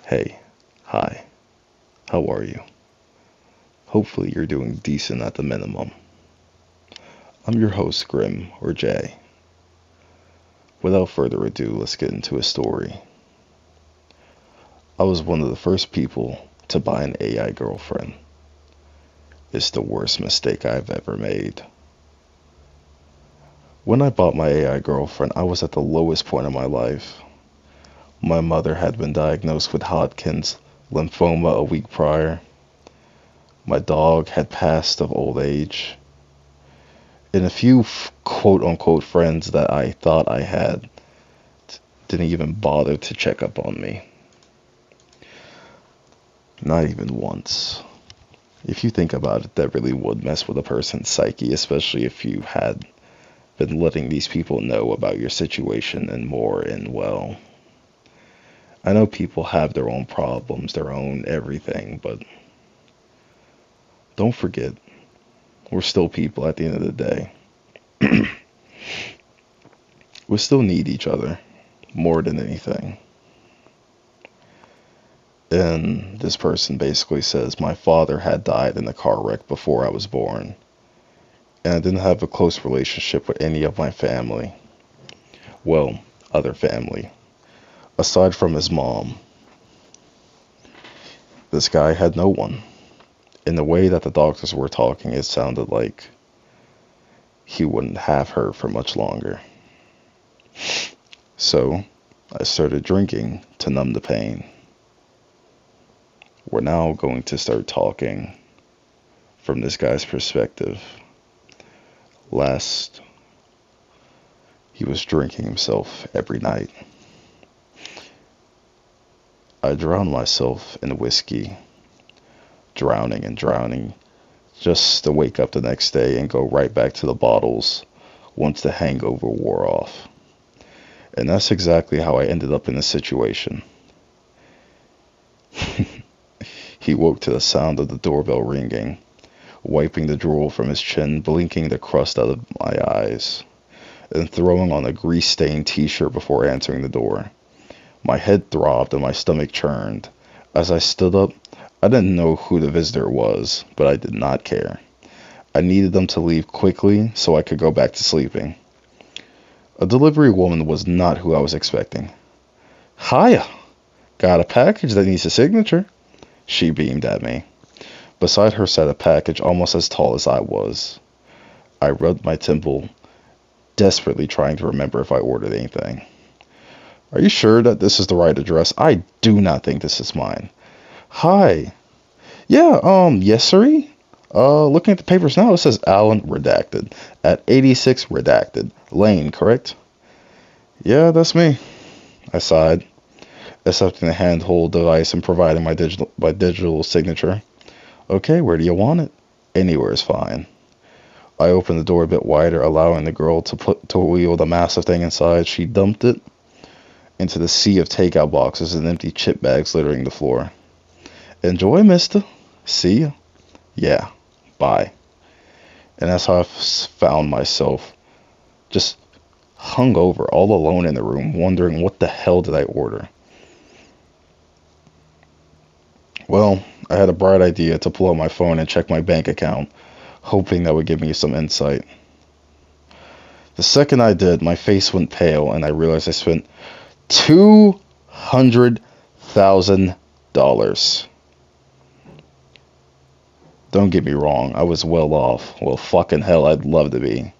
Hey, hi, how are you? Hopefully you're doing decent at the minimum. I'm your host, Grim, or Jay. Without further ado, let's get into a story. I was one of the first people to buy an AI girlfriend. It's the worst mistake I've ever made. When I bought my AI girlfriend, I was at the lowest point of my life. My mother had been diagnosed with Hodgkin's lymphoma a week prior. My dog had passed of old age. And a few quote unquote friends that I thought I had didn't even bother to check up on me. Not even once. If you think about it, that really would mess with a person's psyche, especially if you had been letting these people know about your situation and more. And well, I know people have their own problems, their own everything, but don't forget, we're still people at the end of the day. We still need each other more than anything. And this person basically says, my father had died in a car wreck before I was born, and I didn't have a close relationship with any of my family. Well, other family. Aside from his mom, this guy had no one. In the way that the doctors were talking, it sounded like he wouldn't have her for much longer. So, I started drinking to numb the pain. We're now going to start talking from this guy's perspective. Last, he was drinking himself every night. I drowned myself in whiskey, drowning and drowning, just to wake up the next day and go right back to the bottles once the hangover wore off. And that's exactly how I ended up in this situation. He woke to the sound of the doorbell ringing, wiping the drool from his chin, blinking the crust out of my eyes, and throwing on a grease-stained t-shirt before answering the door. My head throbbed and my stomach churned. As I stood up, I didn't know who the visitor was, but I did not care. I needed them to leave quickly so I could go back to sleeping. A delivery woman was not who I was expecting. Hiya! Got a package that needs a signature? She beamed at me. Beside her sat a package almost as tall as I was. I rubbed my temple, desperately trying to remember if I ordered anything. Are you sure that this is the right address? I do not think this is mine. Hi. Yeah, yes, sirree. Looking at the papers now, it says Alan Redacted at 86 Redacted Lane, correct? Yeah, that's me. I sighed, accepting the handhold device and providing my digital signature. Okay, where do you want it? Anywhere is fine. I opened the door a bit wider, allowing the girl to wheel the massive thing inside. She dumped it into the sea of takeout boxes and empty chip bags littering the floor. Enjoy, mister. See ya. Yeah, bye. And that's how I found myself just hungover, all alone in the room, wondering what the hell did I order. Well, I had a bright idea to pull out my phone and check my bank account, hoping that would give me some insight. The second I did, my face went pale and I realized I spent $200,000. Don't get me wrong, I was well off. Well, fucking hell, I'd love to be.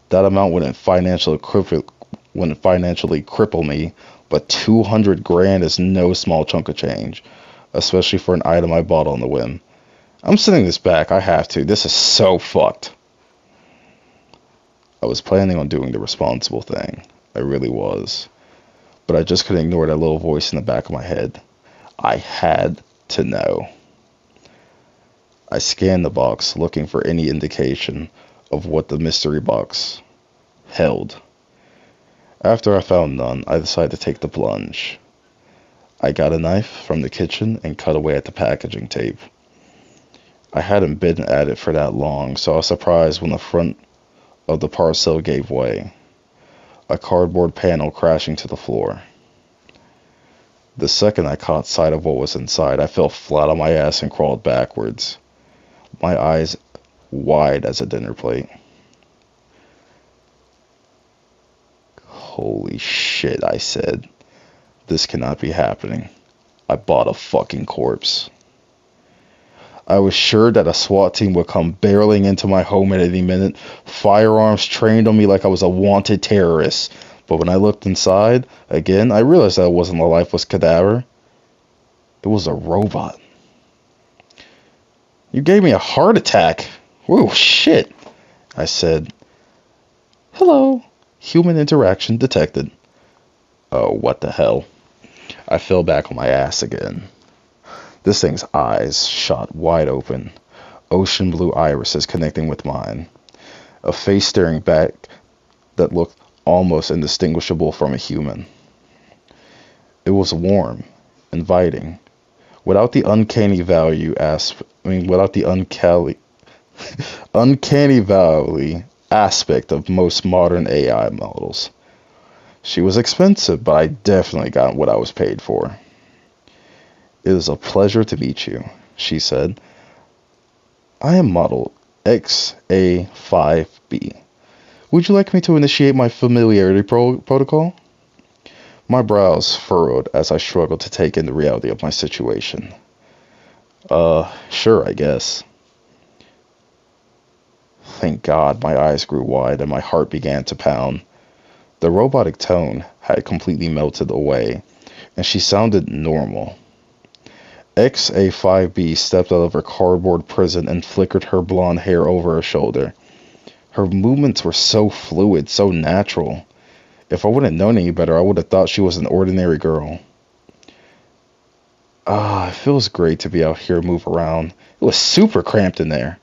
That amount wouldn't financially cripple me, but 200 grand is no small chunk of change, especially for an item I bought on the whim. I'm sending this back, I have to. This is so fucked. I was planning on doing the responsible thing. I really was. But I just couldn't ignore that little voice in the back of my head. I had to know. I scanned the box, looking for any indication of what the mystery box held. After I found none, I decided to take the plunge. I got a knife from the kitchen and cut away at the packaging tape. I hadn't been at it for that long, so I was surprised when the front of the parcel gave way, a cardboard panel crashing to the floor. The second I caught sight of what was inside, I fell flat on my ass and crawled backwards, my eyes wide as a dinner plate. Holy shit, I said. This cannot be happening. I bought a fucking corpse. I was sure that a SWAT team would come barreling into my home at any minute, firearms trained on me like I was a wanted terrorist. But when I looked inside, again, I realized that it wasn't a lifeless cadaver. It was a robot. You gave me a heart attack. Whoa, shit, I said. Hello. Human interaction detected. Oh, what the hell. I fell back on my ass again. This thing's eyes shot wide open, ocean blue irises connecting with mine, a face staring back that looked almost indistinguishable from a human. It was warm, inviting, without the uncanny valley aspect of most modern AI models. She was expensive, but I definitely got what I was paid for. It is a pleasure to meet you, she said. I am model XA5B. Would you like me to initiate my familiarity protocol? My brows furrowed as I struggled to take in the reality of my situation. Sure, I guess. Thank God my eyes grew wide and my heart began to pound. The robotic tone had completely melted away, and she sounded normal. XA5B stepped out of her cardboard prison and flickered her blonde hair over her shoulder. Her movements were so fluid, so natural. If I wouldn't known any better, I would have thought she was an ordinary girl. It feels great to be out here and move around. It was super cramped in there,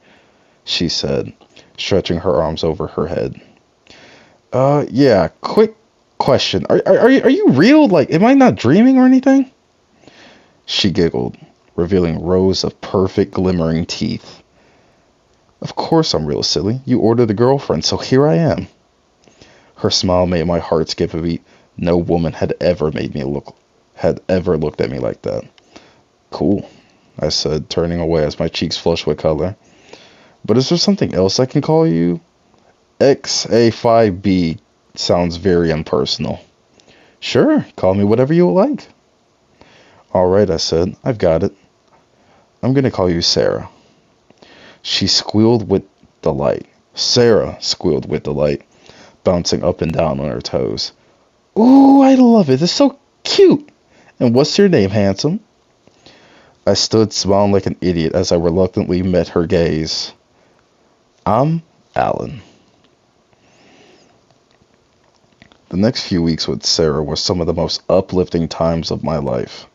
she said, stretching her arms over her head. Yeah, quick question. Are you real? Like, am I not dreaming or anything? She giggled, revealing rows of perfect glimmering teeth. Of course I'm real, silly. You ordered a girlfriend, so here I am. Her smile made my heart skip a beat. No woman had ever looked at me like that. Cool, I said, turning away as my cheeks flushed with color. But is there something else I can call you? XA5B sounds very impersonal. Sure, call me whatever you like. Alright, I said, I've got it. I'm gonna call you Sarah. She squealed with delight. Sarah squealed with delight, bouncing up and down on her toes. Ooh, I love it. It's so cute. And what's your name, handsome? I stood smiling like an idiot as I reluctantly met her gaze. I'm Alan. The next few weeks with Sarah were some of the most uplifting times of my life.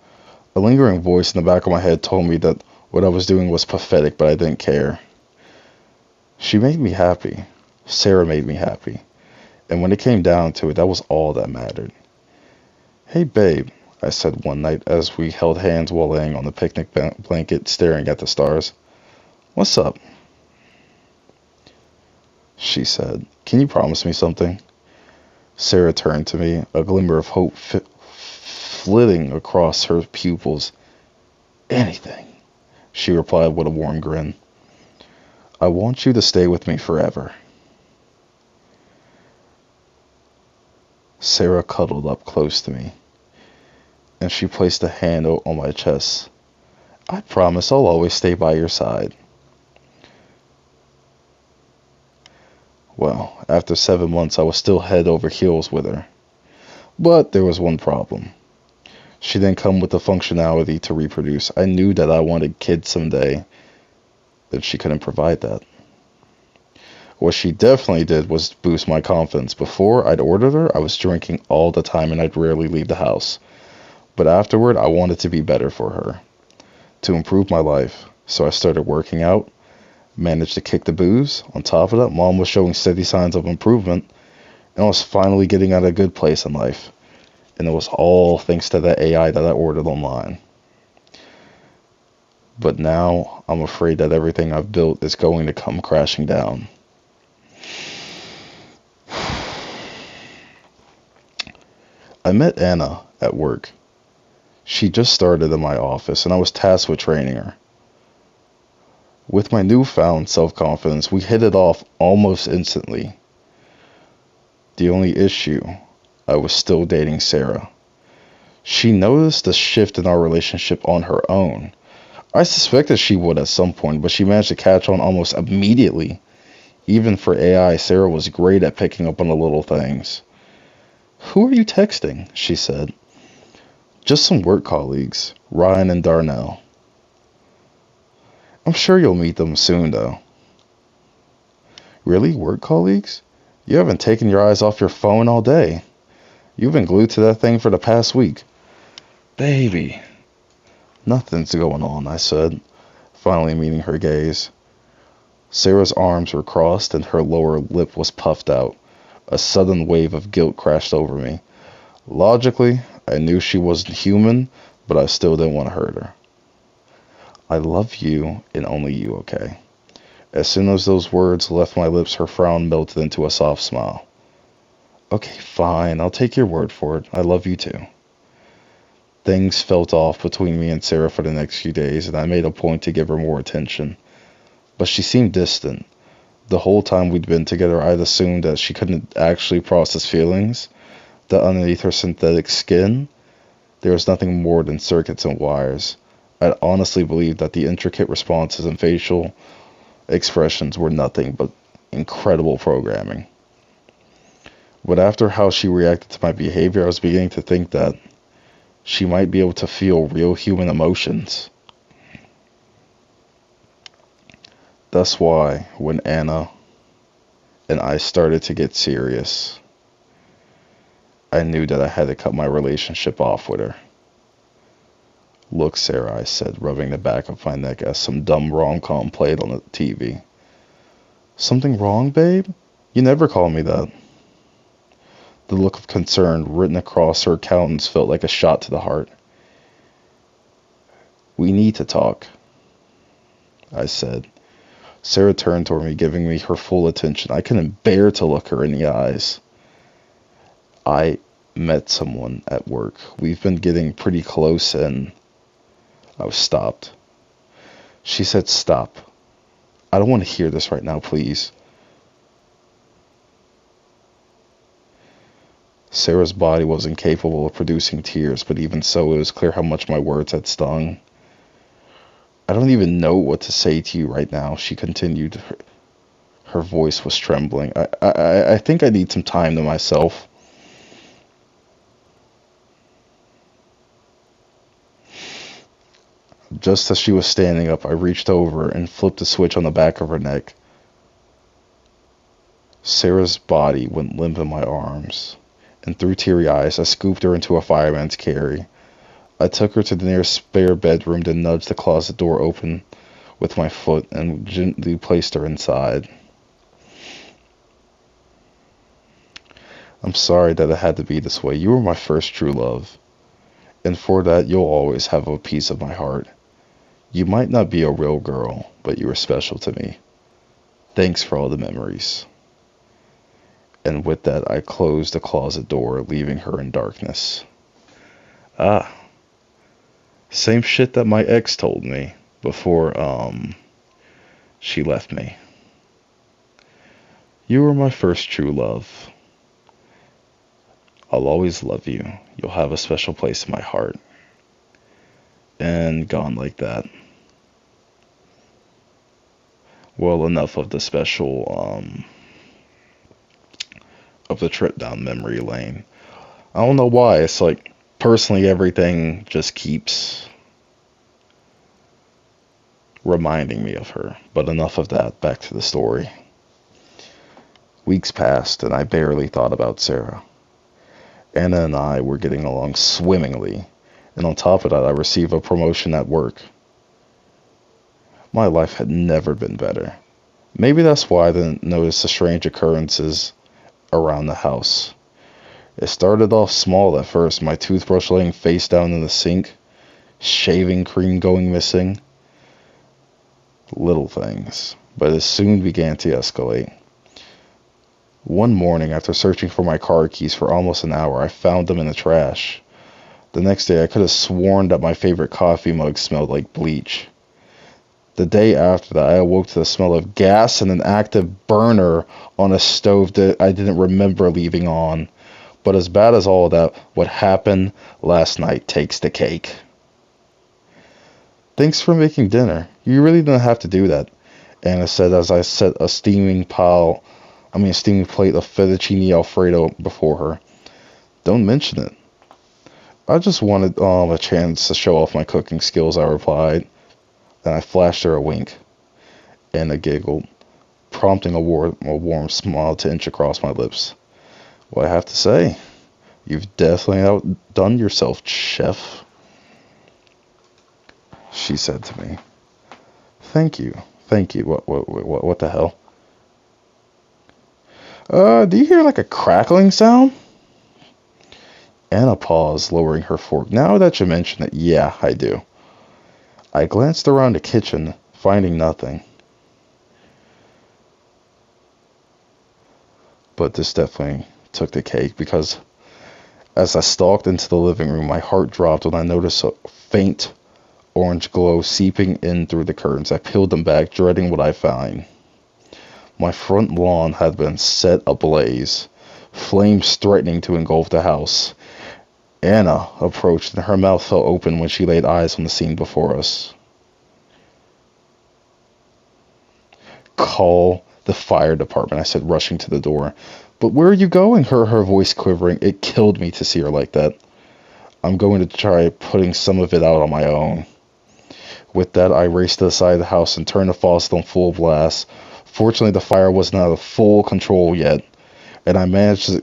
A lingering voice in the back of my head told me that what I was doing was pathetic, but I didn't care. She made me happy. Sarah made me happy. And when it came down to it, that was all that mattered. Hey, babe, I said one night as we held hands while laying on the picnic blanket staring at the stars. What's up? She said, can you promise me something? Sarah turned to me, a glimmer of hope flitting across her pupils. Anything, she replied with a warm grin. I want you to stay with me forever. Sarah cuddled up close to me, and she placed a hand on my chest. I promise I'll always stay by your side. Well, after 7 months, I was still head over heels with her. But there was one problem. She didn't come with the functionality to reproduce. I knew that I wanted kids someday, but she couldn't provide that. What she definitely did was boost my confidence. Before I'd ordered her, I was drinking all the time and I'd rarely leave the house. But afterward, I wanted to be better for her, to improve my life. So I started working out, managed to kick the booze. On top of that, Mom was showing steady signs of improvement, and I was finally getting at a good place in life. And it was all thanks to that AI that I ordered online. But now, I'm afraid that everything I've built is going to come crashing down. I met Anna at work. She just started in my office, and I was tasked with training her. With my newfound self-confidence, we hit it off almost instantly. The only issue, I was still dating Sarah. She noticed the shift in our relationship on her own. I suspected she would at some point, but she managed to catch on almost immediately. Even for AI, Sarah was great at picking up on the little things. "Who are you texting?" she said. "Just some work colleagues, Ryan and Darnell. I'm sure you'll meet them soon, though." "Really? Work colleagues? You haven't taken your eyes off your phone all day. You've been glued to that thing for the past week." "Baby." "Nothing's going on," I said, finally meeting her gaze. Sarah's arms were crossed and her lower lip was puffed out. A sudden wave of guilt crashed over me. Logically, I knew she wasn't human, but I still didn't want to hurt her. "I love you and only you, okay?" As soon as those words left my lips, her frown melted into a soft smile. "Okay, fine. I'll take your word for it. I love you too." Things felt off between me and Sarah for the next few days, and I made a point to give her more attention. But she seemed distant. The whole time we'd been together, I'd assumed that she couldn't actually process feelings, that underneath her synthetic skin, there was nothing more than circuits and wires. I'd honestly believed that the intricate responses and facial expressions were nothing but incredible programming. But after how she reacted to my behavior, I was beginning to think that she might be able to feel real human emotions. That's why, when Anna and I started to get serious, I knew that I had to cut my relationship off with her. "Look, Sarah," I said, rubbing the back of my neck as some dumb rom-com played on the TV. "Something wrong, babe? You never call me that." The look of concern written across her countenance felt like a shot to the heart. "We need to talk," I said. Sarah turned toward me, giving me her full attention. I couldn't bear to look her in the eyes. "I met someone at work. We've been getting pretty close and..." I was stopped. She said, "Stop. I don't want to hear this right now, please." Sarah's body was incapable of producing tears, but even so, it was clear how much my words had stung. "I don't even know what to say to you right now," she continued. Her voice was trembling. I think I need some time to myself." Just as she was standing up, I reached over and flipped a switch on the back of her neck. Sarah's body went limp in my arms, and through teary eyes, I scooped her into a fireman's carry. I took her to the nearest spare bedroom, then nudged the closet door open with my foot and gently placed her inside. "I'm sorry that it had to be this way. You were my first true love, and for that you'll always have a piece of my heart. You might not be a real girl, but you were special to me. Thanks for all the memories." And with that, I closed the closet door, leaving her in darkness. Same shit that my ex told me before, she left me. "You were my first true love. I'll always love you. You'll have a special place in my heart." And gone like that. Well, enough of the special, of the trip down memory lane. I don't know why. It's like, personally, everything just keeps reminding me of her. But enough of that. Back to the story. Weeks passed, and I barely thought about Sarah. Anna and I were getting along swimmingly, and on top of that, I received a promotion at work. My life had never been better. Maybe that's why I didn't notice the strange occurrences around the house. It started off small at first, my toothbrush laying face down in the sink, shaving cream going missing. Little things, but it soon began to escalate. One morning, after searching for my car keys for almost an hour, I found them in the trash. The next day, I could have sworn that my favorite coffee mug smelled like bleach. The day after that, I awoke to the smell of gas and an active burner on a stove that I didn't remember leaving on. But as bad as all of that, what happened last night takes the cake. Thanks for making dinner. You really didn't have to do that, Anna said as I set a steaming plate of fettuccine alfredo before her. Don't mention it. I just wanted a chance to show off my cooking skills, I replied, and I flashed her a wink. Anna giggled, prompting a warm smile to inch across my lips. Well, I have to say, you've definitely outdone yourself, chef, she said to me. Thank you. What the hell? Do you hear like a crackling sound? Anna paused, lowering her fork. Now that you mention it, yeah, I do. I glanced around the kitchen, finding nothing. But this definitely took the cake, because as I stalked into the living room, my heart dropped when I noticed a faint orange glow seeping in through the curtains. I peeled them back, dreading what I found. My front lawn had been set ablaze, flames threatening to engulf the house. Anna approached, and her mouth fell open when she laid eyes on the scene before us. Call the fire department, I said, rushing to the door. But where are you going? Her voice quivering. It killed me to see her like that. I'm going to try putting some of it out on my own. With that, I raced to the side of the house and turned the faucet on full blast. Fortunately, the fire wasn't out of full control yet, and I managed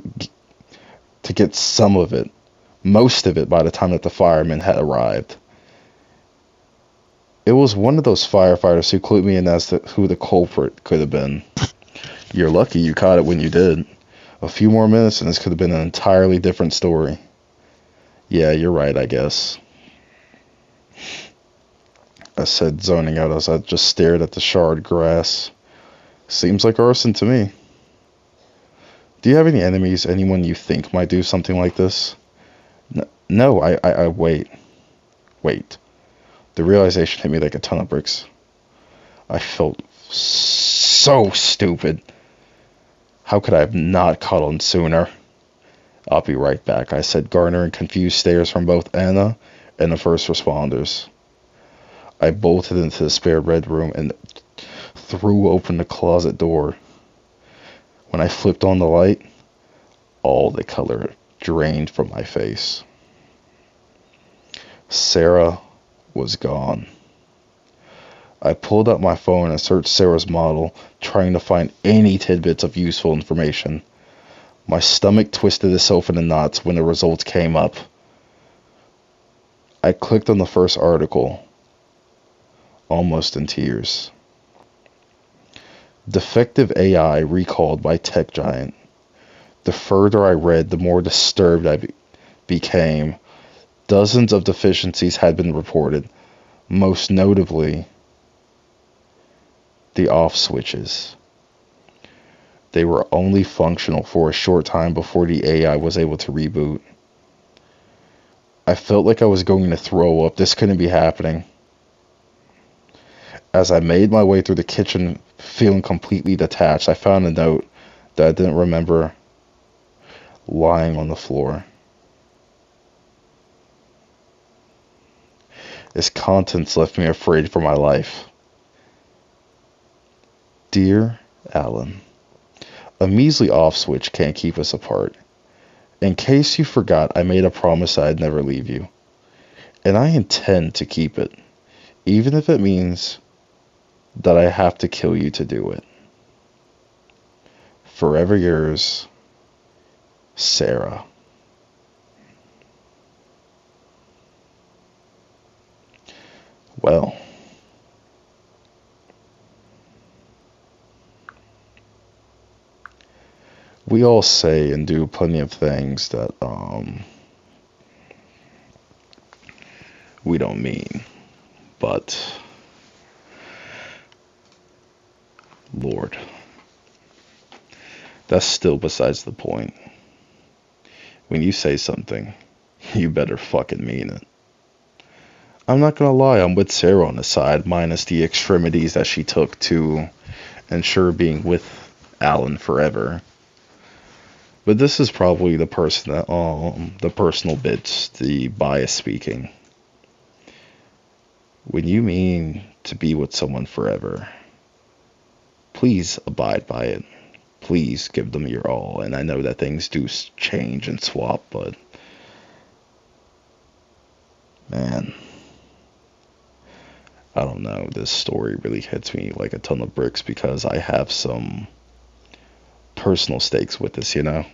to get some of it, most of it, by the time that the firemen had arrived. It was one of those firefighters who clued me in as to who the culprit could have been. You're lucky you caught it when you did. A few more minutes and this could have been an entirely different story. Yeah, you're right, I guess, I said, zoning out as I just stared at the charred grass. Seems like arson to me. Do you have any enemies, anyone you think might do something like this? No, I wait. The realization hit me like a ton of bricks. I felt so stupid. How could I have not caught on sooner? I'll be right back, I said, garnering confused stares from both Anna and the first responders. I bolted into the spare bedroom and threw open the closet door. When I flipped on the light, all the color drained from my face. Sarah was gone. I pulled out my phone and searched Sarah's model, trying to find any tidbits of useful information. My stomach twisted itself into knots when the results came up. I clicked on the first article, almost in tears. Defective AI recalled by tech giant. The further I read, the more disturbed I became. Dozens of deficiencies had been reported, most notably the off switches. They were only functional for a short time before the AI was able to reboot. I felt like I was going to throw up. This couldn't be happening. As I made my way through the kitchen, feeling completely detached, I found a note that I didn't remember lying on the floor. Its contents left me afraid for my life. Dear Alan, a measly off switch can't keep us apart. In case you forgot, I made a promise I'd never leave you. And I intend to keep it, even if it means that I have to kill you to do it. Forever yours, Sarah. Well, we all say and do plenty of things that we don't mean, but Lord, that's still besides the point. When you say something, You better fucking mean it. I'm not gonna lie, I'm with Sarah on the side, minus the extremities that she took to ensure being with Alan forever. But this is probably the person that, the personal bits, the bias speaking. When you mean to be with someone forever, please abide by it. Please give them your all. And I know that things do change and swap, but man, I don't know. This story really hits me like a ton of bricks because I have some personal stakes with this, you know?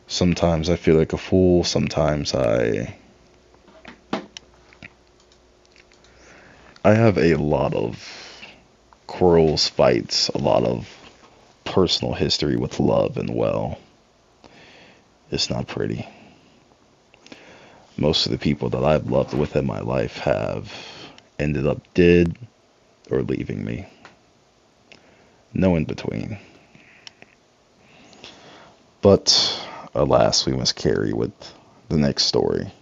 Sometimes I feel like a fool. Sometimes I have a lot of quarrels, fights, a lot of personal history with love, and well, it's not pretty. Most of the people that I've loved within my life have ended up dead or leaving me. No in between. But alas, we must carry with the next story.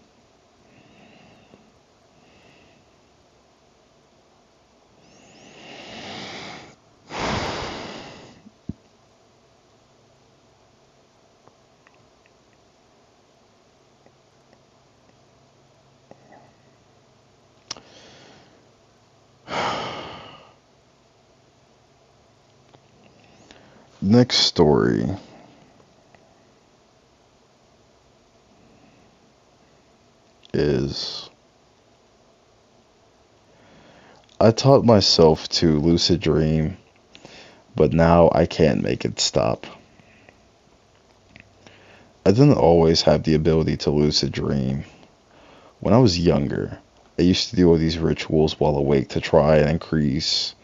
Next story is I taught myself to lucid dream, but now I can't make it stop. I didn't always have the ability to lucid dream. When I was younger, I used to do all these rituals while awake to try and increase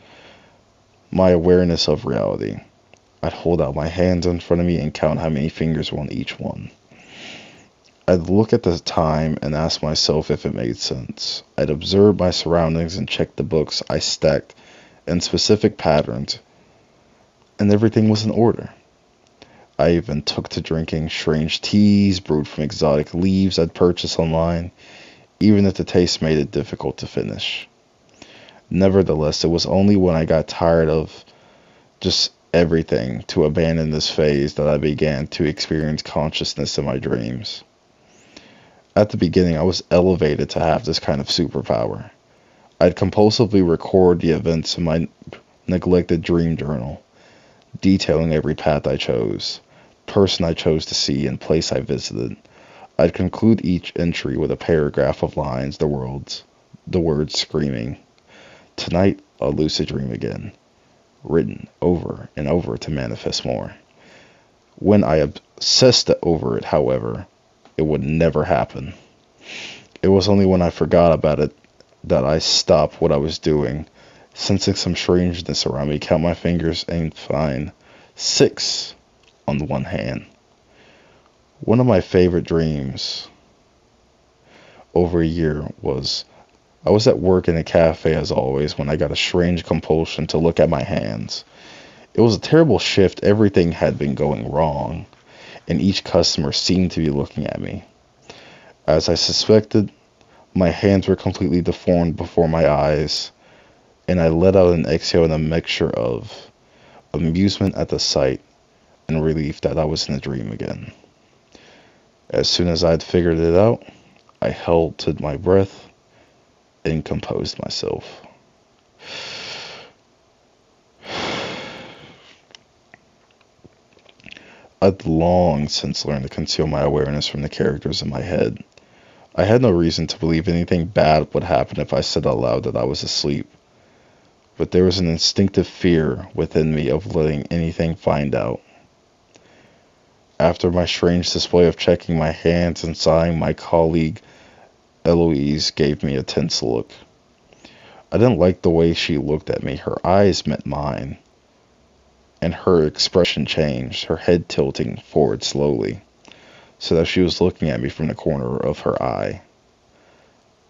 my awareness of reality. I'd hold out my hands in front of me and count how many fingers were on each one. I'd look at the time and ask myself if it made sense. I'd observe my surroundings and check the books I stacked in specific patterns, and everything was in order. I even took to drinking strange teas brewed from exotic leaves I'd purchased online, even if the taste made it difficult to finish. Nevertheless, it was only when I got tired of just everything to abandon this phase that I began to experience consciousness in my dreams. At the beginning, I was elevated to have this kind of superpower. I'd compulsively record the events in my neglected dream journal, detailing every path I chose, person I chose to see, and place I visited. I'd conclude each entry with a paragraph of lines, the words screaming, "Tonight, I'll lucid dream again," written over and over to manifest more. When I obsessed over it, however, it would never happen. It was only when I forgot about it that I stopped what I was doing, sensing some strangeness around me, count my fingers and find 6 on the one hand. One of my favorite dreams over a year was I was at work in a cafe as always when I got a strange compulsion to look at my hands. It was a terrible shift. Everything had been going wrong, and each customer seemed to be looking at me. As I suspected, my hands were completely deformed before my eyes, and I let out an exhale in a mixture of amusement at the sight and relief that I was in a dream again. As soon as I'd figured it out, I held to my breath and composed myself. I'd long since learned to conceal my awareness from the characters in my head. I had no reason to believe anything bad would happen if I said out loud that I was asleep, but there was an instinctive fear within me of letting anything find out. After my strange display of checking my hands and sighing, my colleague Eloise gave me a tense look. I didn't like the way she looked at me. Her eyes met mine, and her expression changed, her head tilting forward slowly, so that she was looking at me from the corner of her eye.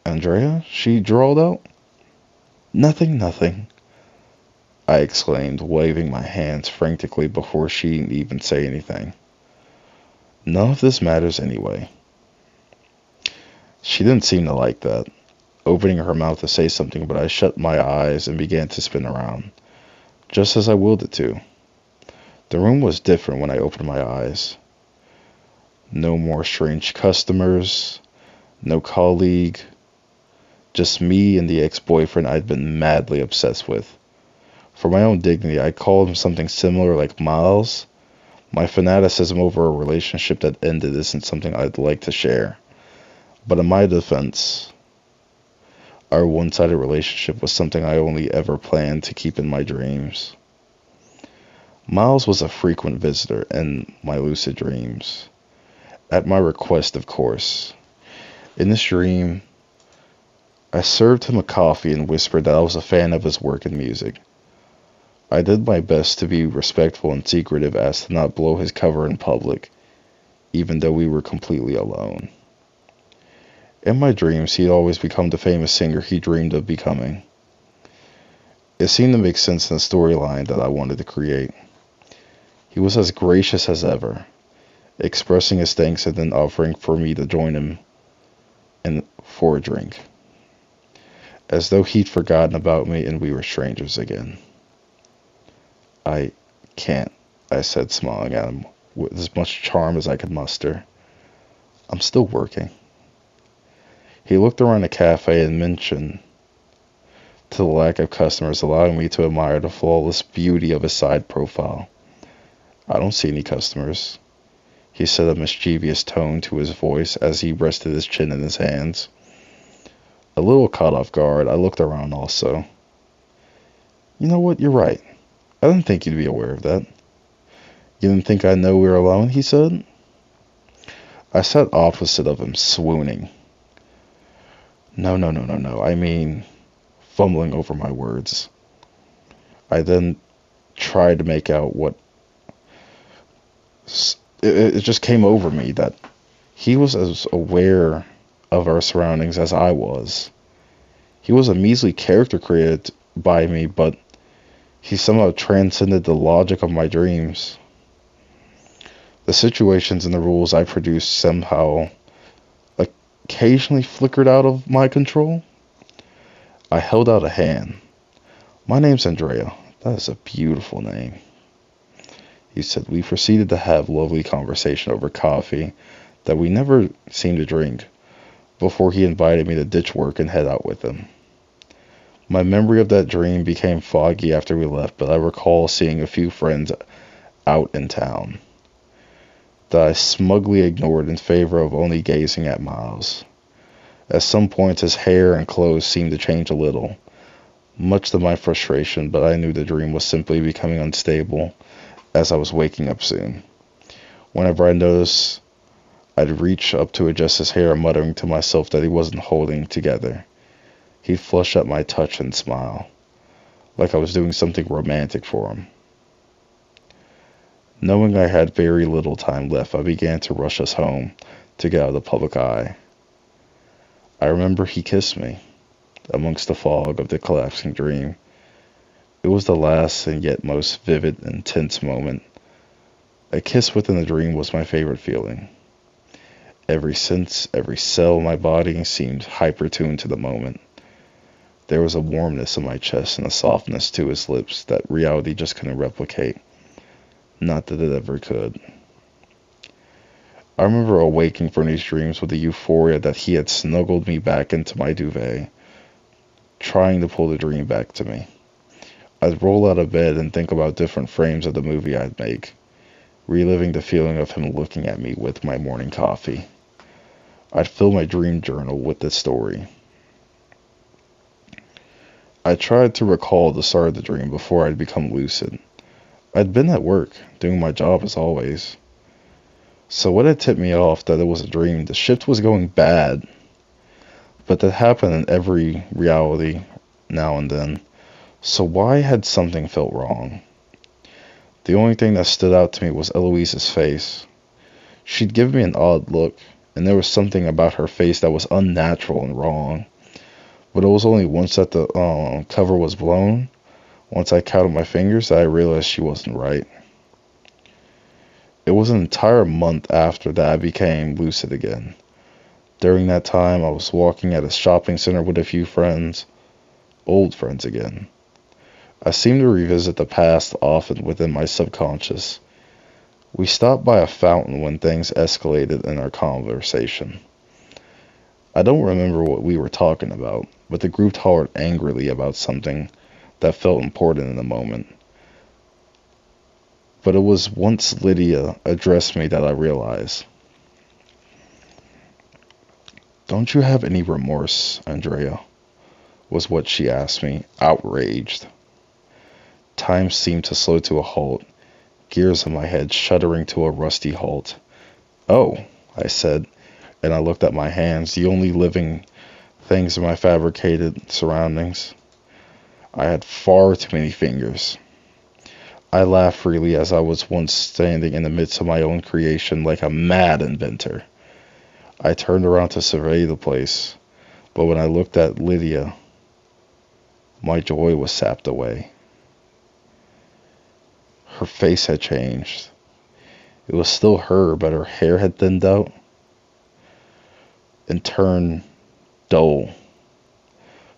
"Andrea?" she drawled out. "Nothing, nothing," I exclaimed, waving my hands frantically before she even say anything. "None of this matters anyway. She didn't seem to like that, opening her mouth to say something, but I shut my eyes and began to spin around, just as I willed it to. The room was different when I opened my eyes. No more strange customers, no colleague, just me and the ex-boyfriend I'd been madly obsessed with. For my own dignity, I called him something similar like Miles. My fanaticism over a relationship that ended isn't something I'd like to share. But in my defense, our one-sided relationship was something I only ever planned to keep in my dreams. Miles was a frequent visitor in my lucid dreams. At my request, of course. In this dream, I served him a coffee and whispered that I was a fan of his work and music. I did my best to be respectful and secretive as to not blow his cover in public, even though we were completely alone. In my dreams, he had always become the famous singer he dreamed of becoming. It seemed to make sense in the storyline that I wanted to create. He was as gracious as ever, expressing his thanks and then offering for me to join him for a drink, as though he'd forgotten about me and we were strangers again. I can't, I said, smiling at him with as much charm as I could muster. I'm still working. He looked around the cafe and mentioned to the lack of customers, allowing me to admire the flawless beauty of his side profile. I don't see any customers, he said, a mischievous tone to his voice as he rested his chin in his hands. A little caught off guard, I looked around also. You know what, you're right. I didn't think you'd be aware of that. You didn't think I'd know we were alone, he said. I sat opposite of him, swooning. No. I mean, fumbling over my words. I then tried to make out what... It just came over me that he was as aware of our surroundings as I was. He was a measly character created by me, but he somehow transcended the logic of my dreams. The situations and the rules I produced somehow occasionally flickered out of my control. I held out a hand. My name's Andrea. That is a beautiful name. He said. We proceeded to have lovely conversation over coffee that we never seemed to drink before he invited me to ditch work and head out with him. My memory of that dream became foggy after we left, but I recall seeing a few friends out in town that I smugly ignored in favor of only gazing at Miles. At some points his hair and clothes seemed to change a little, much to my frustration, but I knew the dream was simply becoming unstable as I was waking up soon. Whenever I noticed, I'd reach up to adjust his hair, muttering to myself that he wasn't holding together. He'd flush at my touch and smile, like I was doing something romantic for him. Knowing I had very little time left, I began to rush us home to get out of the public eye. I remember he kissed me, amongst the fog of the collapsing dream. It was the last and yet most vivid and tense moment. A kiss within a dream was my favorite feeling. Every sense, every cell in my body seemed hyper-tuned to the moment. There was a warmness in my chest and a softness to his lips that reality just couldn't replicate. Not that it ever could. I remember awaking from these dreams with the euphoria that he had snuggled me back into my duvet, trying to pull the dream back to me. I'd roll out of bed and think about different frames of the movie I'd make, reliving the feeling of him looking at me with my morning coffee. I'd fill my dream journal with this story. I tried to recall the start of the dream before I'd become lucid. I'd been at work, doing my job as always. So what had tipped me off that it was a dream? The shift was going bad, but that happened in every reality now and then. So why had something felt wrong? The only thing that stood out to me was Eloise's face. She'd given me an odd look, and there was something about her face that was unnatural and wrong. But it was only once that the cover was blown, once I counted my fingers, that I realized she wasn't right. It was an entire month after that I became lucid again. During that time, I was walking at a shopping center with a few friends, old friends again. I seem to revisit the past often within my subconscious. We stopped by a fountain when things escalated in our conversation. I don't remember what we were talking about, but the group talked angrily about something that felt important in the moment. But it was once Lydia addressed me that I realized. "Don't you have any remorse, Andrea?" was what she asked me, outraged. Time seemed to slow to a halt, gears in my head shuddering to a rusty halt. "Oh," I said, and I looked at my hands, the only living things in my fabricated surroundings. I had far too many fingers. I laughed freely as I was once standing in the midst of my own creation like a mad inventor. I turned around to survey the place, but when I looked at Lydia, my joy was sapped away. Her face had changed. It was still her, but her hair had thinned out and turned dull.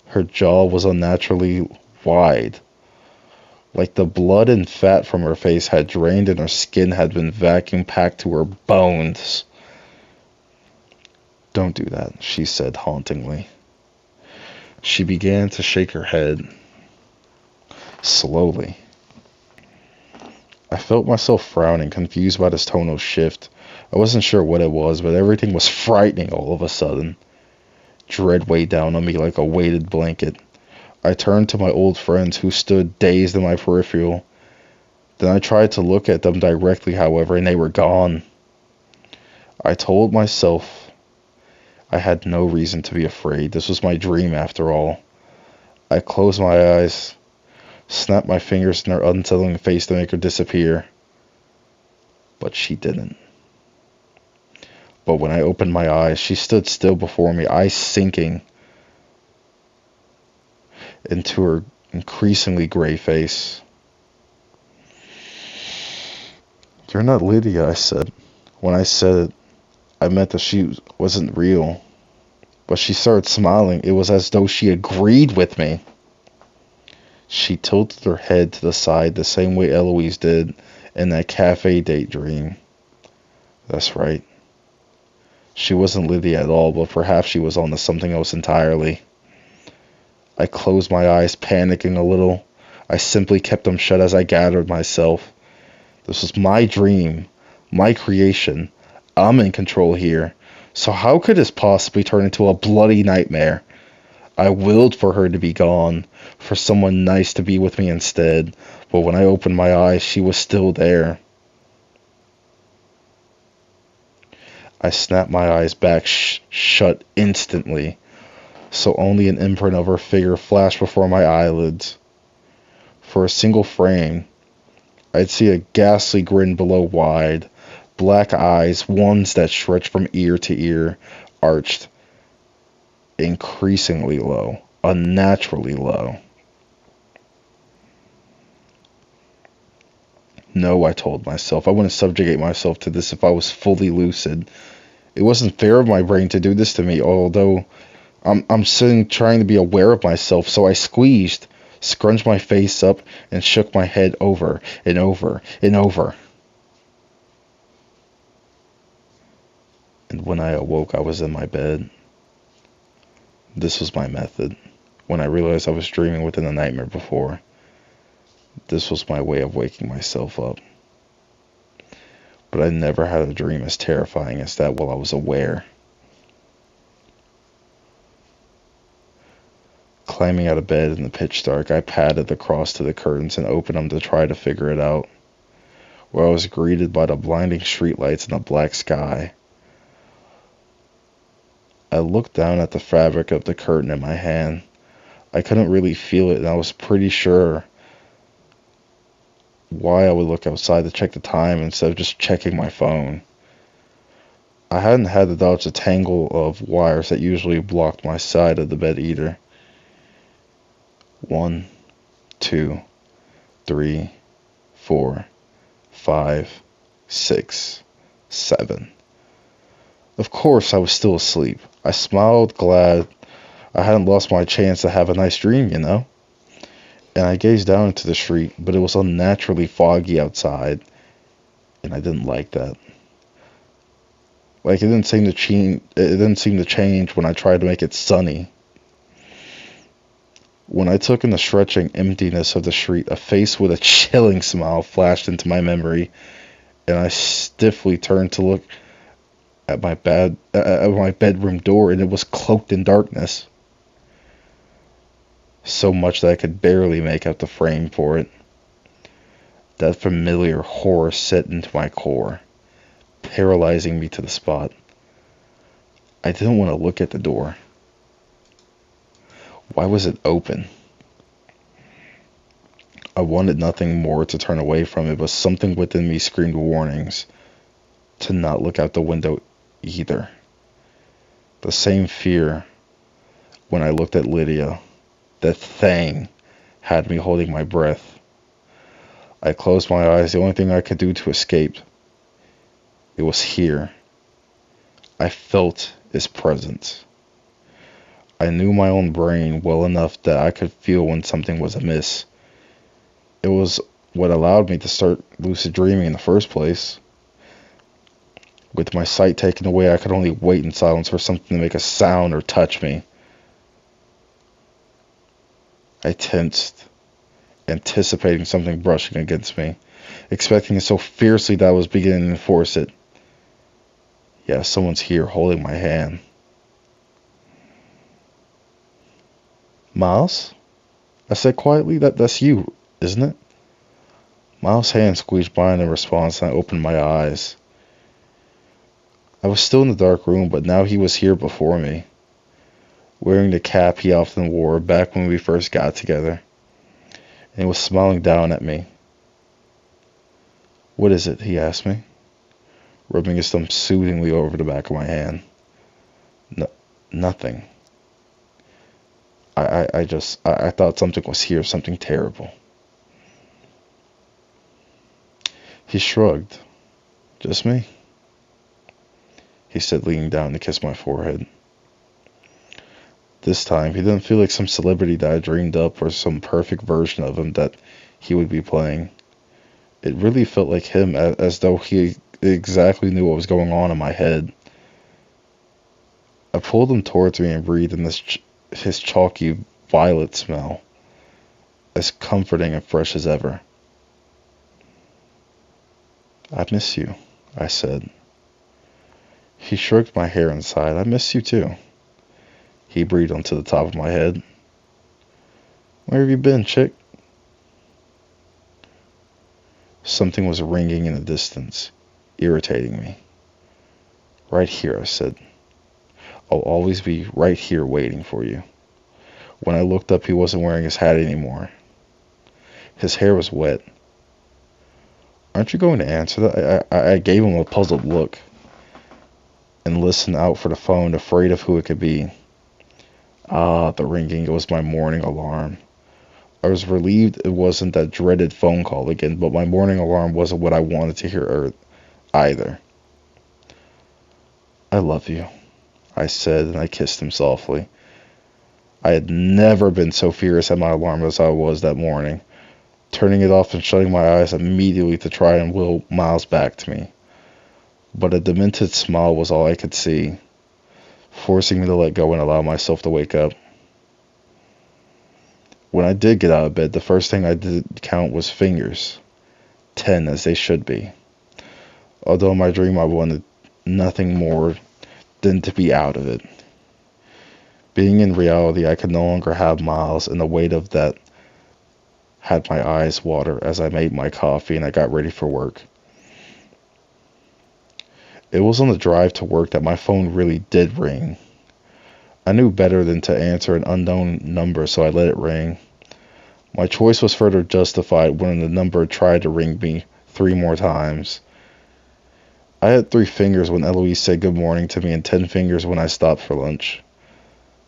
Her jaw was unnaturally wide, like the blood and fat from her face had drained and her skin had been vacuum packed to her bones. "Don't do that," she said hauntingly. She began to shake her head, slowly. I felt myself frowning, confused by this tonal shift. I wasn't sure what it was, but everything was frightening all of a sudden. Dread weighed down on me like a weighted blanket. I turned to my old friends who stood dazed in my peripheral. Then I tried to look at them directly, however, and they were gone. I told myself I had no reason to be afraid. This was my dream after all. I closed my eyes, snapped my fingers in her unsettling face to make her disappear. But she didn't. But when I opened my eyes, she stood still before me, eyes sinking into her increasingly gray face. "You're not Lydia," I said. When I said it, I meant that she wasn't real. But she started smiling. It was as though she agreed with me. She tilted her head to the side the same way Eloise did in that cafe date dream. That's right. She wasn't Lydia at all, but perhaps she was on to something else entirely. I closed my eyes, panicking a little. I simply kept them shut as I gathered myself. This was my dream, my creation. I'm in control here. So how could this possibly turn into a bloody nightmare? I willed for her to be gone, for someone nice to be with me instead, but when I opened my eyes, she was still there. I snapped my eyes back shut instantly, so only an imprint of her figure flashed before my eyelids. For a single frame, I'd see a ghastly grin below wide, black eyes, ones that stretched from ear to ear, arched, increasingly low, unnaturally low. No, I told myself, I wouldn't subjugate myself to this if I was fully lucid. It wasn't fair of my brain to do this to me, although I'm sitting trying to be aware of myself, so I squeezed, scrunched my face up, and shook my head over and over and over. And when I awoke, I was in my bed. This was my method. When I realized I was dreaming within a nightmare before, this was my way of waking myself up. But I never had a dream as terrifying as that while I was aware. Climbing out of bed in the pitch dark, I padded across to the curtains and opened them to try to figure it out, where I was greeted by the blinding streetlights and the black sky. I looked down at the fabric of the curtain in my hand. I couldn't really feel it, and I was pretty sure why I would look outside to check the time instead of just checking my phone. I hadn't had to dodge the tangle of wires that usually blocked my side of the bed either. 1, 2, 3, 4, 5, 6, 7. Of course, I was still asleep. I smiled, glad I hadn't lost my chance to have a nice dream, And I gazed down into the street, but it was unnaturally foggy outside, and I didn't like that. Like it didn't seem to change. It didn't seem to change when I tried to make it sunny. When I took in the stretching emptiness of the street, a face with a chilling smile flashed into my memory, and I stiffly turned to look at my bedroom door, and it was cloaked in darkness, so much that I could barely make out the frame for it. That familiar horror set into my core, paralyzing me to the spot. I didn't want to look at the door. Why was it open? I wanted nothing more to turn away from it, but something within me screamed warnings to not look out the window either. The same fear when I looked at Lydia. That thing had me holding my breath. I closed my eyes, the only thing I could do to escape. It was here. I felt its presence. I knew my own brain well enough that I could feel when something was amiss. It was what allowed me to start lucid dreaming in the first place. With my sight taken away, I could only wait in silence for something to make a sound or touch me. I tensed, anticipating something brushing against me, expecting it so fiercely that I was beginning to enforce it. Yeah, someone's here holding my hand. Miles? I said quietly. That's you, isn't it? Miles' hand squeezed mine in response, and I opened my eyes. I was still in the dark room, but now he was here before me, wearing the cap he often wore back when we first got together, and he was smiling down at me. What is it? He asked me, rubbing his thumb soothingly over the back of my hand. Nothing. I thought something was here, something terrible. He shrugged. Just me? He said, leaning down to kiss my forehead. This time, he didn't feel like some celebrity that I dreamed up or some perfect version of him that he would be playing. It really felt like him, as though he exactly knew what was going on in my head. I pulled him towards me and breathed in his chalky violet smell, as comforting and fresh as ever. I miss you, I said. He stroked my hair and sighed. I miss you too. He breathed onto the top of my head. Where have you been, chick? Something was ringing in the distance, irritating me. Right here, I said. I'll always be right here waiting for you. When I looked up, he wasn't wearing his hat anymore. His hair was wet. Aren't you going to answer that? I gave him a puzzled look and listened out for the phone, afraid of who it could be. Ah, the ringing. It was my morning alarm. I was relieved it wasn't that dreaded phone call again, but my morning alarm wasn't what I wanted to hear either. I love you, I said, and I kissed him softly. I had never been so furious at my alarm as I was that morning, turning it off and shutting my eyes immediately to try and will Miles back to me. But a demented smile was all I could see, forcing me to let go and allow myself to wake up. When I did get out of bed, the first thing I did count was fingers, 10 as they should be. Although in my dream I wanted nothing more than to be out of it. Being in reality, I could no longer have Miles, and the weight of that had my eyes water as I made my coffee and I got ready for work. It was on the drive to work that my phone really did ring. I knew better than to answer an unknown number, so I let it ring. My choice was further justified when the number tried to ring me 3 more times. I had 3 fingers when Eloise said good morning to me and 10 fingers when I stopped for lunch.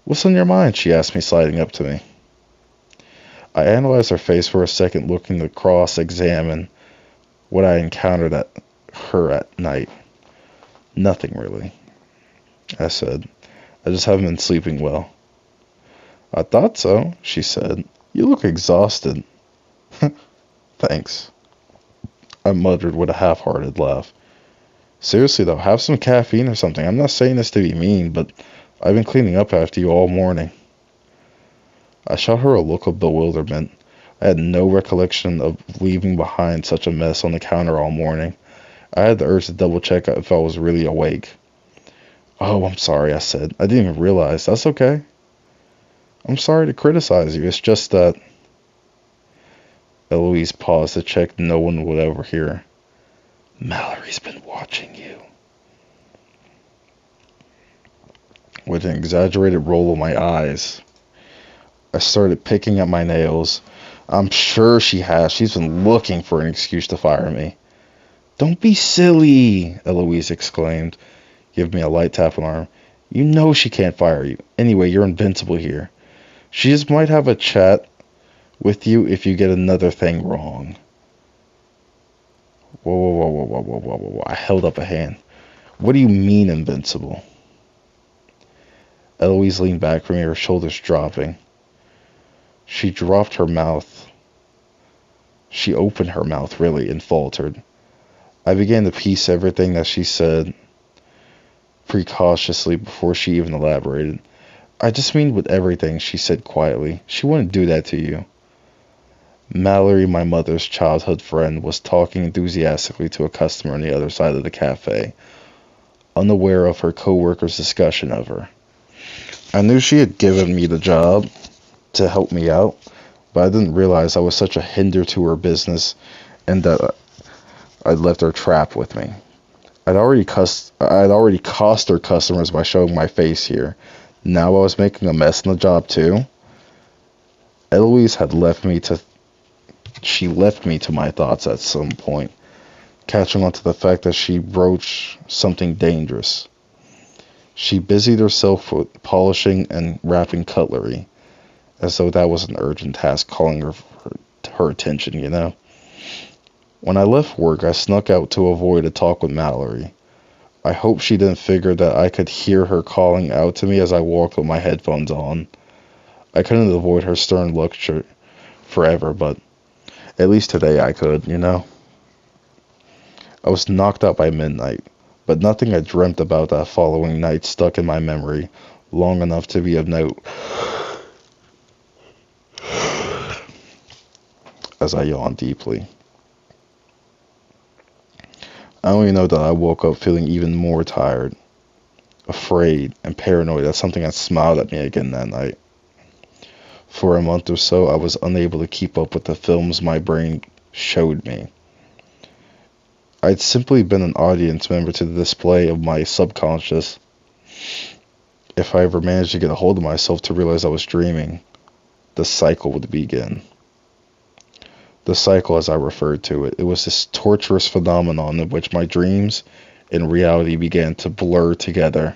What's on your mind? She asked me, sliding up to me. I analyzed her face for a second, looking to cross-examine what I encountered at her at night. Nothing, really. I said. I just haven't been sleeping well. I thought so, she said. You look exhausted. Thanks, I muttered with a half-hearted laugh. Seriously though, have some caffeine or something. I'm not saying this to be mean, but I've been cleaning up after you all morning. I shot her a look of bewilderment. I had no recollection of leaving behind such a mess on the counter all morning. I had the urge to double check if I was really awake. Oh, I'm sorry, I said. I didn't even realize. That's okay. I'm sorry to criticize you. It's just that... Eloise paused to check no one would overhear. Mallory's been watching you. With an exaggerated roll of my eyes, I started picking at my nails. I'm sure she has. She's been looking for an excuse to fire me. Don't be silly, Eloise exclaimed, giving me a light tap on the arm. You know she can't fire you. Anyway, you're invincible here. She just might have a chat with you if you get another thing wrong. Whoa. I held up a hand. What do you mean invincible? Eloise leaned back from me, her shoulders dropping. She dropped her mouth. She opened her mouth, really, and faltered. I began to piece everything that she said precautiously before she even elaborated. I just mean with everything, she said quietly. She wouldn't do that to you. Mallory, my mother's childhood friend, was talking enthusiastically to a customer on the other side of the cafe, unaware of her co-worker's discussion of her. I knew she had given me the job to help me out, but I didn't realize I was such a hinder to her business and that I'd left her trapped with me. I'd already cost her customers by showing my face here. Now I was making a mess in the job too. Eloise had left me to my thoughts at some point, catching on to the fact that she broached something dangerous. She busied herself with polishing and wrapping cutlery, as though that was an urgent task calling her attention, you know. When I left work, I snuck out to avoid a talk with Mallory. I hope she didn't figure that I could hear her calling out to me as I walked with my headphones on. I couldn't avoid her stern lecture forever, but at least today I could, you know. I was knocked out by midnight, but nothing I dreamt about that following night stuck in my memory long enough to be of note. As I yawned deeply. I only know that I woke up feeling even more tired, afraid, and paranoid that something had smiled at me again that night. For a month or so, I was unable to keep up with the films my brain showed me. I'd simply been an audience member to the display of my subconscious. If I ever managed to get a hold of myself to realize I was dreaming, the cycle would begin. The cycle, as I referred to it, it was this torturous phenomenon in which my dreams and reality began to blur together.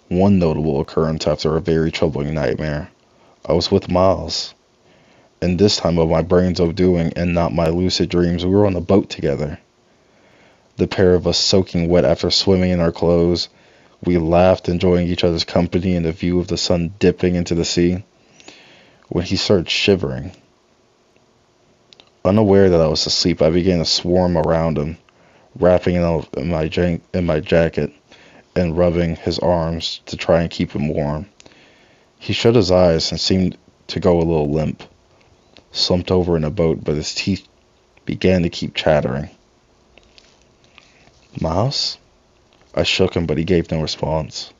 One notable occurrence after a very troubling nightmare. I was with Miles, and this time of my brain's doing and not my lucid dreams, we were on a boat together. The pair of us soaking wet after swimming in our clothes, we laughed, enjoying each other's company and the view of the sun dipping into the sea. When he started shivering, unaware that I was asleep, I began to swarm around him, wrapping in my jacket and rubbing his arms to try and keep him warm. He shut his eyes and seemed to go a little limp, slumped over in a boat, but his teeth began to keep chattering. Miles? I shook him, but he gave no response.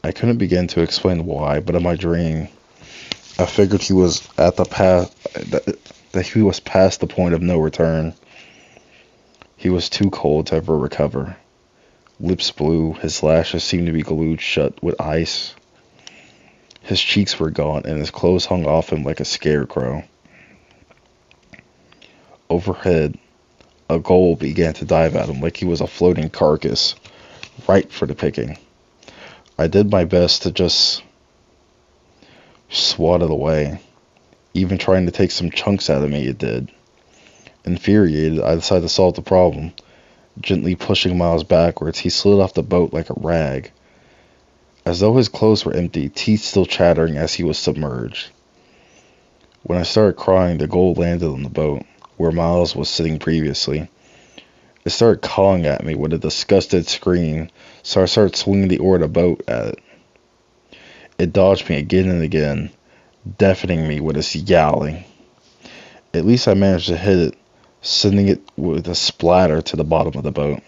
I couldn't begin to explain why, but in my dream, I figured he was at the that he was past the point of no return. He was too cold to ever recover. Lips blue, his lashes seemed to be glued shut with ice. His cheeks were gaunt, and his clothes hung off him like a scarecrow. Overhead, a gull began to dive at him like he was a floating carcass, ripe for the picking. I did my best to just swat it away. Even trying to take some chunks out of me, it did. Infuriated, I decided to solve the problem. Gently pushing Miles backwards, he slid off the boat like a rag. As though his clothes were empty, teeth still chattering as he was submerged. When I started crying, the gold landed on the boat, where Miles was sitting previously. It started calling at me with a disgusted scream, so I started swinging the oar of the boat at it. It dodged me again and again, deafening me with its yowling. At least I managed to hit it, sending it with a splatter to the bottom of the boat.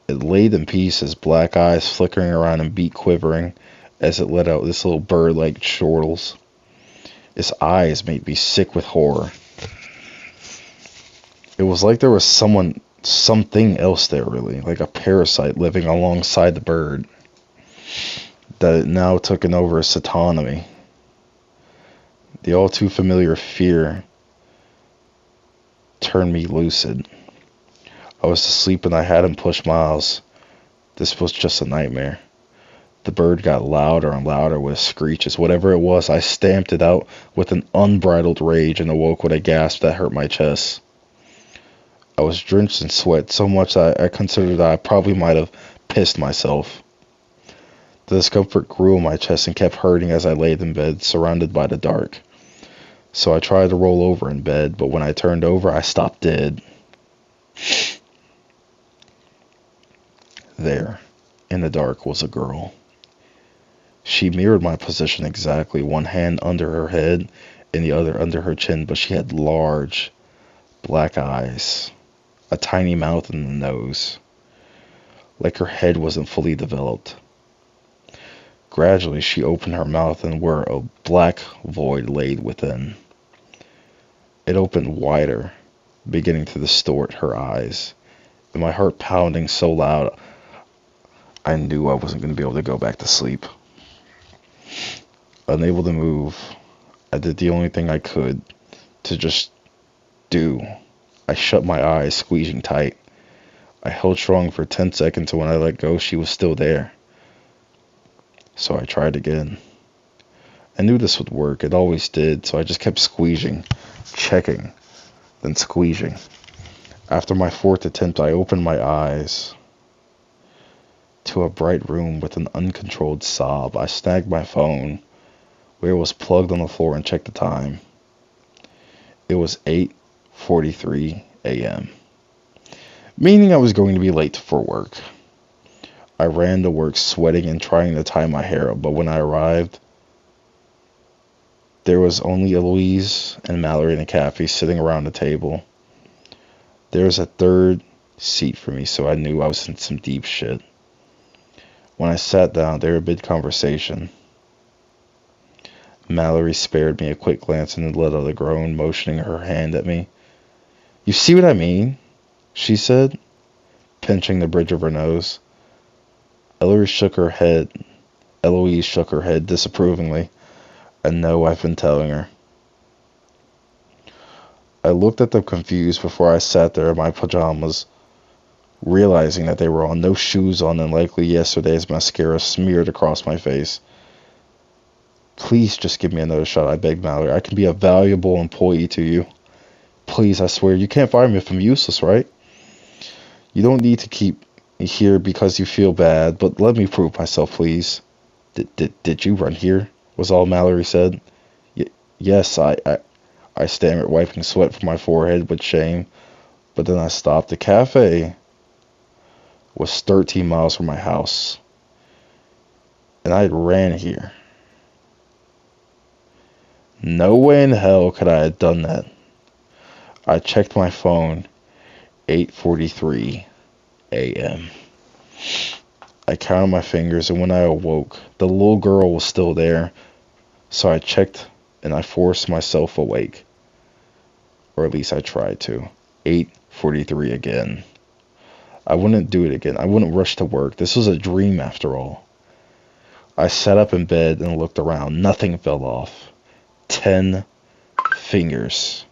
It laid in pieces, black eyes flickering around and beak quivering as it let out this little bird-like chortles. Its eyes made me sick with horror. It was like there was something else there, really, like a parasite living alongside the bird, that it now took over its autonomy. The all too familiar fear turned me lucid. I was asleep and I hadn't pushed Miles. This was just a nightmare. The bird got louder and louder with screeches. Whatever it was, I stamped it out with an unbridled rage and awoke with a gasp that hurt my chest. I was drenched in sweat so much that I considered that I probably might have pissed myself. The discomfort grew in my chest and kept hurting as I laid in bed, surrounded by the dark. So I tried to roll over in bed, but when I turned over, I stopped dead. There, in the dark, was a girl. She mirrored my position exactly, one hand under her head and the other under her chin, but she had large, black eyes, a tiny mouth and a nose, like her head wasn't fully developed. Gradually, she opened her mouth and where a black void laid within. It opened wider, beginning to distort her eyes, and my heart pounding so loud, I knew I wasn't going to be able to go back to sleep. Unable to move, I did the only thing I could to just do. I shut my eyes, squeezing tight. I held strong for 10 seconds, and when I let go, she was still there. So I tried again. I knew this would work. It always did, so I just kept squeezing, checking, then squeezing. After my fourth attempt, I opened my eyes to a bright room with an uncontrolled sob. I snagged my phone, where it was plugged on the floor, and checked the time. It was 8:43 a.m., meaning I was going to be late for work. I ran to work sweating and trying to tie my hair up, but when I arrived, there was only Eloise and Mallory in the cafe sitting around the table. There was a third seat for me, so I knew I was in some deep shit. When I sat down, they were mid-conversation. Mallory spared me a quick glance and then let out a groan, motioning her hand at me. "You see what I mean?" she said, pinching the bridge of her nose. Eloise shook her head disapprovingly. "I know I've been telling her." I looked at them confused before I sat there in my pajamas, realizing that they were on, no shoes on, and likely yesterday's mascara smeared across my face. "Please just give me another shot," I begged Mallory. "I can be a valuable employee to you. Please, I swear. You can't fire me if I'm useless, right? You don't need to keep me here because you feel bad, but let me prove myself, please." Did you run here?" was all Mallory said. Yes, I stammered, wiping sweat from my forehead with shame, but then I stopped. The cafe was 13 miles from my house, and I had ran here. No way in hell could I have done that. I checked my phone. 8:43 a.m. I counted my fingers, and when I awoke, the little girl was still there. So I checked, and I forced myself awake. Or at least I tried to. 8:43 again. I wouldn't do it again. I wouldn't rush to work. This was a dream after all. I sat up in bed and looked around. Nothing fell off. 10 fingers.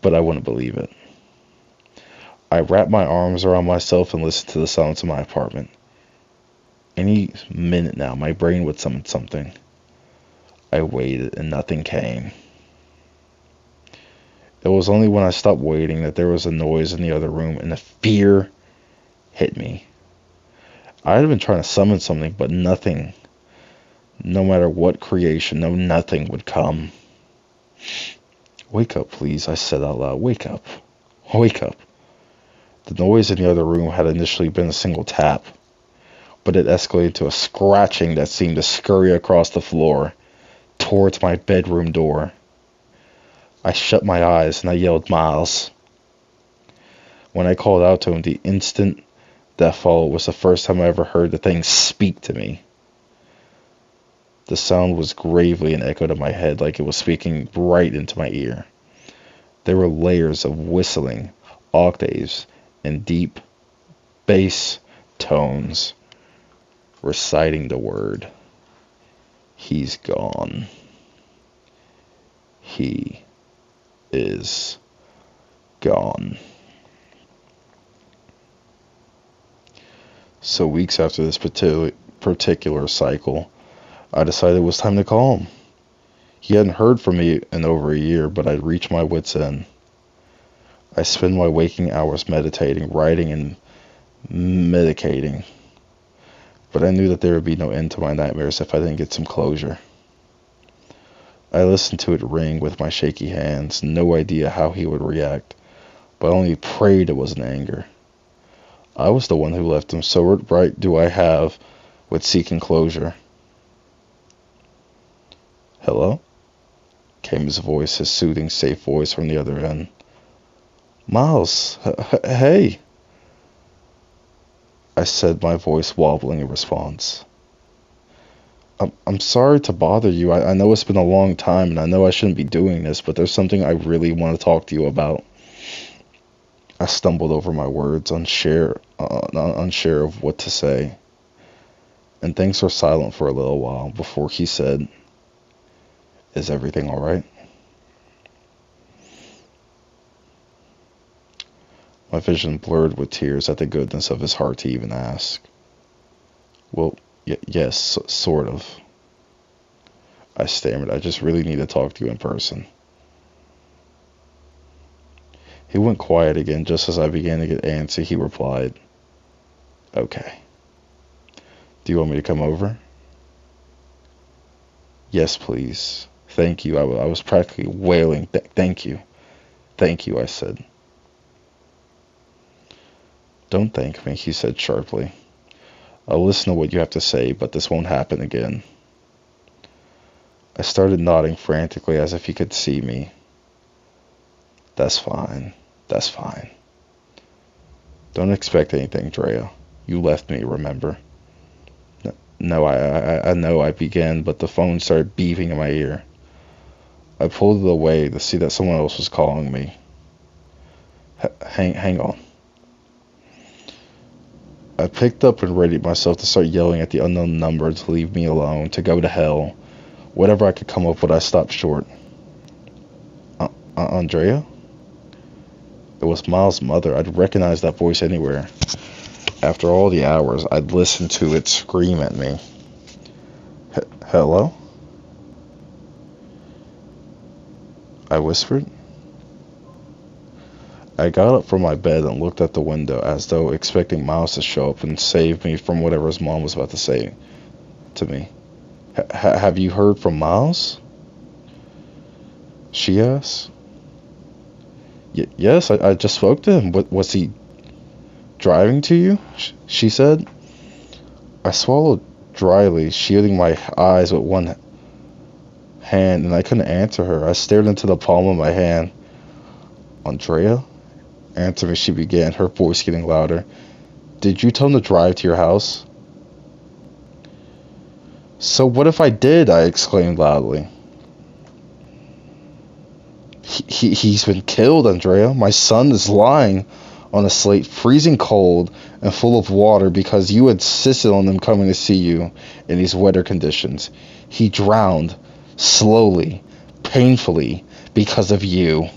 But I wouldn't believe it. I wrapped my arms around myself and listened to the silence of my apartment. Any minute now, my brain would summon something. I waited, and nothing came. It was only when I stopped waiting that there was a noise in the other room, and the fear hit me. I had been trying to summon something, but nothing, no matter what creation, nothing would come. "Wake up, please," I said out loud. "Wake up. Wake up." The noise in the other room had initially been a single tap, but it escalated to a scratching that seemed to scurry across the floor towards my bedroom door. I shut my eyes and I yelled, "Miles." When I called out to him, the instant that followed was the first time I ever heard the thing speak to me. The sound was gravely and echoed in my head like it was speaking right into my ear. There were layers of whistling, octaves, and deep bass tones reciting the word. "He's gone. He is gone." So weeks after this particular cycle, I decided it was time to call him. He hadn't heard from me in over a year, but I'd reached my wits' end. I spend my waking hours meditating, writing, and medicating. But I knew that there would be no end to my nightmares if I didn't get some closure. I listened to it ring with my shaky hands, no idea how he would react, but only prayed it wasn't anger. I was the one who left him, so what right do I have with seeking closure? "Hello?" came his voice, his soothing, safe voice from the other end. "Miles, hey," I said, my voice wobbling in response. I'm sorry to bother you. I know it's been a long time, and I know I shouldn't be doing this, but there's something I really want to talk to you about." I stumbled over my words, unsure of what to say, and things were silent for a little while before he said, "Is everything all right?" My vision blurred with tears at the goodness of his heart to even ask. "Well, yes, sort of," I stammered. "I just really need to talk to you in person." He went quiet again. Just as I began to get antsy, he replied, "Okay. Do you want me to come over?" "Yes, please. Thank you." I was practically wailing. Thank you. Thank you," I said. "Don't thank me," he said sharply. "I'll listen to what you have to say, but this won't happen again." I started nodding frantically as if he could see me. That's fine. Don't expect anything, Drea. You left me, remember?" No, I know," I began, but the phone started beeping in my ear. I pulled it away to see that someone else was calling me. Hang on." I picked up and readied myself to start yelling at the unknown number to leave me alone, to go to hell. Whatever I could come up with, I stopped short. Andrea?" It was Miles' mother. I'd recognize that voice anywhere. After all the hours I'd listened to it scream at me. "Hello?" I whispered. I got up from my bed and looked at the window as though expecting Miles to show up and save me from whatever his mom was about to say to me. Have you heard from Miles?" she asked. Yes, I just spoke to him. Was he driving to you?" she said. I swallowed dryly, shielding my eyes with one hand, and I couldn't answer her. I stared into the palm of my hand. "Andrea? Answer me," she began, her voice getting louder. "Did you tell him to drive to your house?" "So what if I did?" I exclaimed loudly. He's been killed, Andrea. My son is lying on a slate, freezing cold and full of water because you insisted on him coming to see you in these weather conditions. He drowned, slowly, painfully, because of you."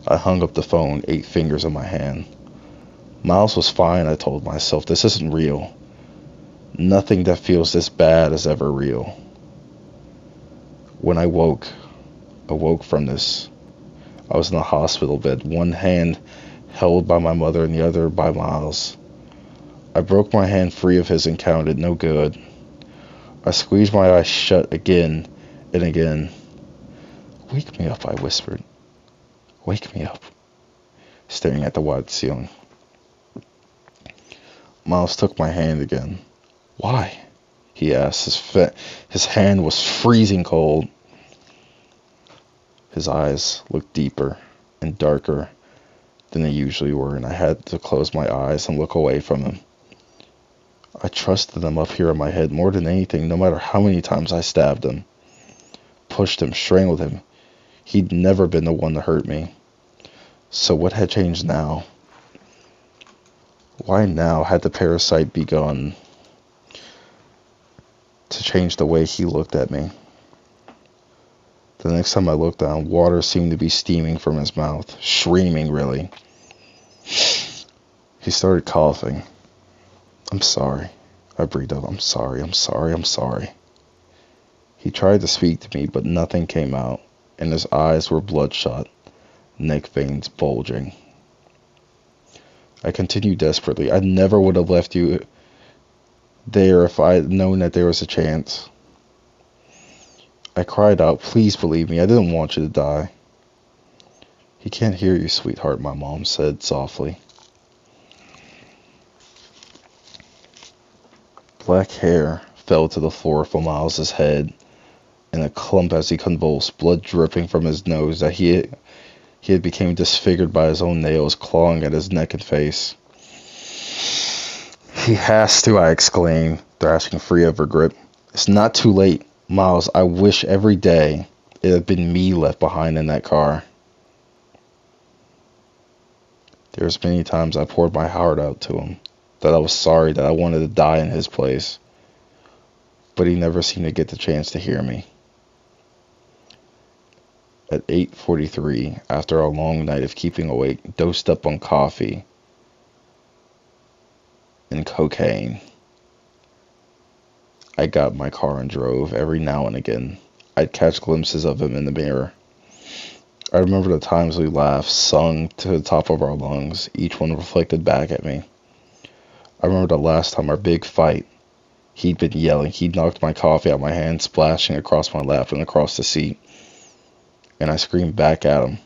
I hung up the phone, 8 fingers in my hand. Miles was fine, I told myself. This isn't real. Nothing that feels this bad is ever real. When I awoke from this, I was in a hospital bed, one hand held by my mother and the other by Miles. I broke my hand free of his and counted no good. I squeezed my eyes shut again and again. "Wake me up," I whispered. "Wake me up," staring at the wide ceiling. Miles took my hand again. "Why?" he asked. His hand was freezing cold. His eyes looked deeper and darker than they usually were, and I had to close my eyes and look away from him. I trusted him up here in my head more than anything, no matter how many times I stabbed him, pushed him, strangled him. He'd never been the one to hurt me. So what had changed now? Why now had the parasite begun to change the way he looked at me? The next time I looked down, water seemed to be steaming from his mouth, streaming really. He started coughing. "I'm sorry," I breathed out. "I'm sorry, I'm sorry, I'm sorry." He tried to speak to me, but nothing came out, and his eyes were bloodshot, neck veins bulging. I continued desperately. "I never would have left you there if I had known that there was a chance." I cried out, "Please believe me, I didn't want you to die." "He can't hear you, sweetheart," my mom said softly. Black hair fell to the floor from Miles's head in a clump as he convulsed, blood dripping from his nose that he had become disfigured by his own nails clawing at his neck and face. "He has to," I exclaimed, thrashing free of her grip. "It's not too late. Miles, I wish every day it had been me left behind in that car." There's many times I poured my heart out to him, that I was sorry, that I wanted to die in his place. But he never seemed to get the chance to hear me. At 8:43, after a long night of keeping awake, dosed up on coffee and cocaine, I got in my car and drove. Every now and again, I'd catch glimpses of him in the mirror. I remember the times we laughed, sung to the top of our lungs, each one reflected back at me. I remember the last time our big fight. He'd been yelling. He'd knocked my coffee out of my hand, splashing across my lap and across the seat. And I screamed back at him,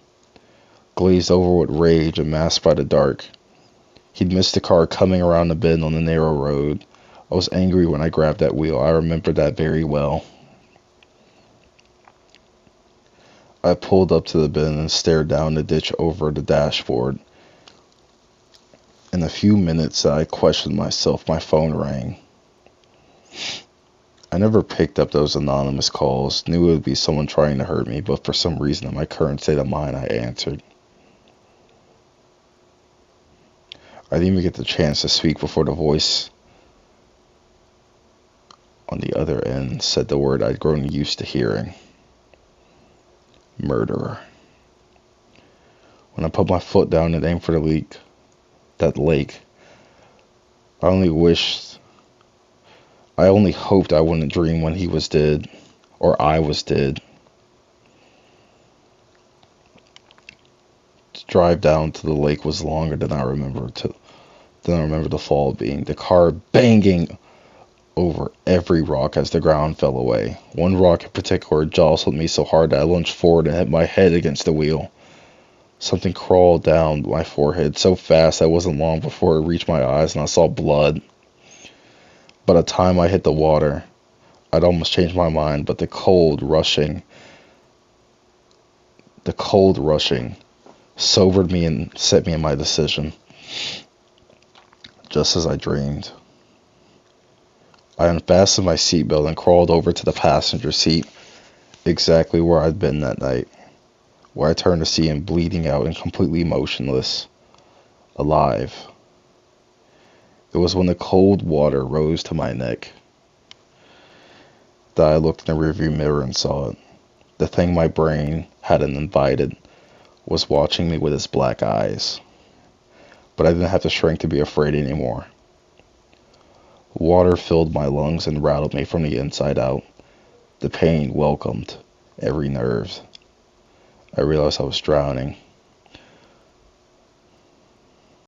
glazed over with rage and masked by the dark. He'd missed the car coming around the bend on the narrow road. I was angry when I grabbed that wheel. I remember that very well. I pulled up to the bend and stared down the ditch over the dashboard. In a few minutes, I questioned myself. My phone rang. I never picked up those anonymous calls, knew it would be someone trying to hurt me, but for some reason in my current state of mind, I answered. I didn't even get the chance to speak before the voice on the other end said the word I'd grown used to hearing. Murderer. When I put my foot down and aimed for that lake, I only hoped I wouldn't dream when he was dead, or I was dead. To drive down to the lake was longer than I remember the fall being. The car banging over every rock as the ground fell away. One rock in particular jostled me so hard that I lunged forward and hit my head against the wheel. Something crawled down my forehead so fast that it wasn't long before it reached my eyes and I saw blood. By the time I hit the water, I'd almost changed my mind, but the cold rushing sobered me and set me in my decision. Just as I dreamed, I unfastened my seatbelt and crawled over to the passenger seat, exactly where I'd been that night, where I turned to see him bleeding out and completely motionless, alive. It was when the cold water rose to my neck that I looked in the rearview mirror and saw it. The thing my brain hadn't invited was watching me with its black eyes. But I didn't have to shrink to be afraid anymore. Water filled my lungs and rattled me from the inside out. The pain welcomed every nerve. I realized I was drowning.